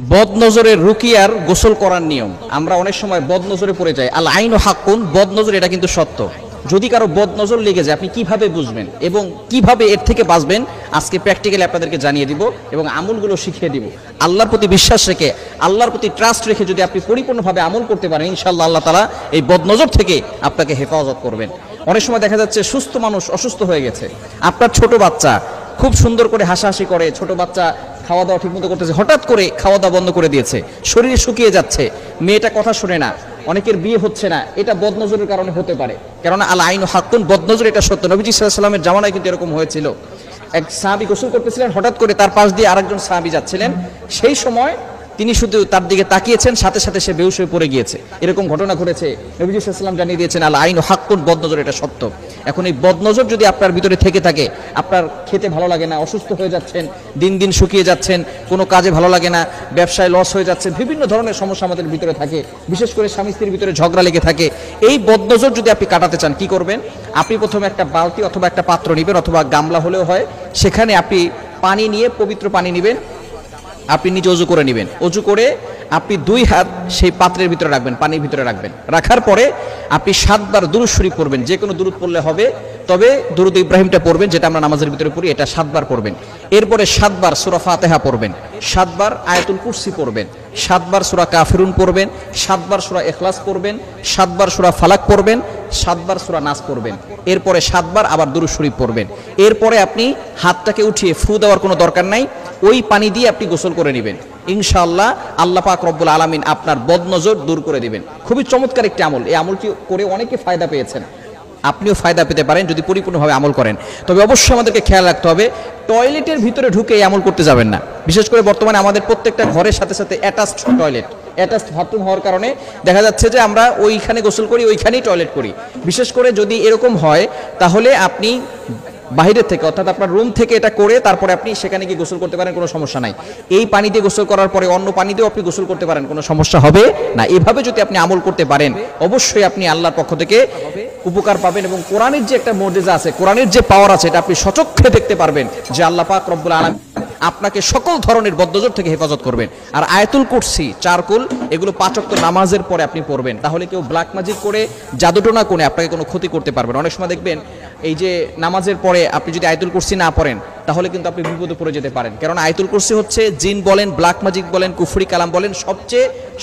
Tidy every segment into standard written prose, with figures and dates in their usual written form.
বদনজরের রুকিয়ার গোসল করার নিয়ম। আমরা অনেক সময় বদনজরে পড়ে যাই। আল আইনু হাক্কুন, বদনজর এটা কিন্তু সত্য। যদি কারো বদনজর লেগে যায় আপনি কিভাবে বুঝবেন এবং কিভাবে এর থেকে বাঁচবেন আজকে প্র্যাকটিক্যালি আপনাদেরকে জানিয়ে দিব এবং আমলগুলো শিখিয়ে দিব। আল্লাহর প্রতি বিশ্বাস রেখে, আল্লাহর প্রতি ট্রাস্ট রেখে যদি আপনি পরিপূর্ণভাবে আমল করতে পারেন, ইনশাআল্লাহ আল্লাহ তাআলা এই বদনজর থেকে আপনাকে হেফাজত করবেন। অনেক সময় দেখা যাচ্ছে সুস্থ মানুষ অসুস্থ হয়ে গেছে। আপনার ছোট বাচ্চা খুব সুন্দর করে হাসাহাসি করে, ছোট বাচ্চা খাওয়া দাওয়া ঠিকমতো করতেছে, হঠাৎ করে খাওয়া দাওয়া বন্ধ করে দিয়েছে, শরীরে শুকিয়ে যাচ্ছে, মেয়েটা কথা শুনে না, অনেকের বিয়ে হচ্ছে না, এটা বদনজরের কারণে হতে পারে। কেননা আল আইনু হাক্কুন, বদনজর এটা সত্য। নবীজি সাল্লাল্লাহু আলাইহি ওয়াসাল্লামের জামানায় কিন্তু এরকম হয়েছিল। এক সাহাবী গোসল করতেছিলেন, হঠাৎ করে তার পাশ দিয়ে আরেকজন সাহাবী যাচ্ছিলেন, সেই সময় তিনি শুধু তার দিকে তাকিয়েছেন, সাথে সাথে সে বেহুশ হয়ে পড়ে গিয়েছে। এরকম ঘটনা ঘটেছে। নবীজি সাল্লাল্লাহু আলাইহি ওয়াসাল্লাম জানিয়ে দিয়েছেন আল আইনু হাক্কুন, বদনজর এটা সত্য। এখন এই বদনজর যদি আপনার ভিতরে থেকে থাকে, আপনার খেতে ভালো লাগে না, অসুস্থ হয়ে যাচ্ছেন, দিন দিন শুকিয়ে যাচ্ছেন, কোনো কাজে ভালো লাগে না, ব্যবসায় লস হয়ে যাচ্ছে, বিভিন্ন ধরনের সমস্যা আমাদের ভিতরে থাকে, বিশেষ করে স্বামী স্ত্রীর ভিতরে ঝগড়া লেগে থাকে। এই বদনজর যদি আপনি কাটাতে চান, কি করবেন? আপনি প্রথমে একটা বালতি অথবা একটা পাত্র নেবেন, অথবা গামলা হলেও হয়, সেখানে আপনি পানি নিয়ে, পবিত্র পানি নেবেন, আপনি নিজে অজু করে নেবেন। অজু করে আপনি 2 হাত সেই পাত্রের ভিতরে রাখবেন, পানির ভিতরে রাখবেন। রাখার পরে আপনি 7 বার দুরূদ শরীফ পড়বেন। যে কোনো দুরূদ পড়লে হবে, তবে দুরূদ ইব্রাহিমটা পড়বেন, যেটা আমরা নামাজের ভিতরে পড়ি, এটা 7 বার পড়বেন। এরপরে 7 বার সূরা ফাতিহা পড়বেন, 7 বার আয়াতুল কুরসি পড়বেন, 7 বার সূরা কাফিরুন পড়বেন, 7 বার সূরা ইখলাস পড়বেন, 7 বার সূরা ফালাক পড়বেন, 7 বার সূরা নাস পড়বেন। এরপরে 7 বার আবার দুরূদ শরীফ পড়বেন। এরপরে আপনি হাতটাকে উঠিয়ে ফু দেওয়ার কোনো দরকার নাই, ওই পানি দিয়ে আপনি গোসল করে নেবেন। ইনশাআল্লাহ আল্লাহ পাক রব্বুল আলামিন আপনার বদনজর দূর করে দিবেন। খুবই চমৎকার একটি আমল। এই আমলটি করে অনেকে ফায়দা পেয়েছেন, আপনিও ফায়দা পেতে পারেন যদি পরিপূর্ণভাবে আমল করেন। তবে অবশ্যই আমাদেরকে খেয়াল রাখতে হবে, টয়লেটের ভিতরে ঢুকে এই আমল করতে যাবেন না। বিশেষ করে বর্তমানে আমাদের প্রত্যেকটা ঘরের সাথে সাথে অ্যাটাচড টয়লেট, অ্যাটাচড বাথরুম হওয়ার কারণে দেখা যাচ্ছে যে আমরা ওইখানে গোসল করি, ওইখানেই টয়লেট করি। বিশেষ করে যদি এরকম হয়, তাহলে আপনি বাহিরের থেকে, অর্থাৎ আপনার রুম থেকে এটা করে তারপরে আপনি সেখানে গিয়ে গোসল করতে পারেন, কোনো সমস্যা নাই। এই পানি দিয়ে গোসল করার পরে অন্য পানি দিয়েও আপনি গোসল করতে পারেন, কোনো সমস্যা হবে না। এভাবে যদি আপনি আমল করতে পারেন, অবশ্যই আপনি আল্লাহর পক্ষ থেকে উপকার পাবেন এবং কোরআনের যে একটা মুজিজা আছে, কোরআনের যে পাওয়ার আছে, এটা আপনি সচক্ষে দেখতে পারবেন যে আল্লাহ পাক রব্বুল আলামিন আপনাকে সকল ধরনের বদনজর থেকে হেফাজত করবেন। আর আয়াতুল কুরসি, চারকুল, এগুলো 5 ওয়াক্ত নামাজের পরে আপনি পড়বেন। তাহলে কেউ ব্ল্যাক ম্যাজিক করে, জাদুটোনা করে আপনাকে কোনো ক্ষতি করতে পারবেন। অনেক সময় দেখবেন এই যে নামাজের পরে আপনি যদি আয়াতুল কুরসি না পড়েন, তাহলে কিন্তু আপনি বিপদে পড়ে যেতে পারেন। কারণ আয়াতুল কুরসি হচ্ছে জিন বলেন, ব্ল্যাক ম্যাজিক বলেন, কুফরি কালাম বলেন,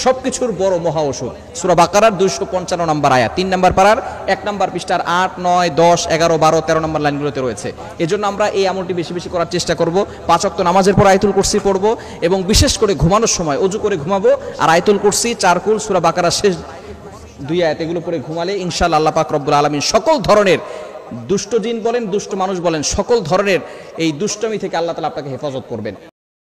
সবকিছুর বড় মহা ওষুধ। সূরা বাকারার 255 নম্বর আয়াত, 3 নম্বর পারার 1 নম্বর পৃষ্ঠার 8, 9, 10, 11, 12, 13 নম্বর লাইনগুলোতে রয়েছে। এজন্য আমরা এই আমলটি বেশি বেশি করার চেষ্টা করব। 5 ওয়াক্ত নামাজের পর আয়াতুল কুরসি পড়ব এবং বিশেষ করে ঘুমানোর সময় অজু করে ঘুমাবো আর আয়াতুল কুরসি, চারকুল, সূরা বাকারার শেষ 2 আয়াত এগুলো পড়ে ঘুমালে ইনশাআল্লাহ আল্লাহ পাক রব্বুল আলামিন সকল ধরনের দুষ্ট জিন বলেন, দুষ্ট মানুষ বলেন, সকল ধরনের এই দুষ্টমি থেকে আল্লাহ তাআলা আপনাকে হেফাজত করবেন।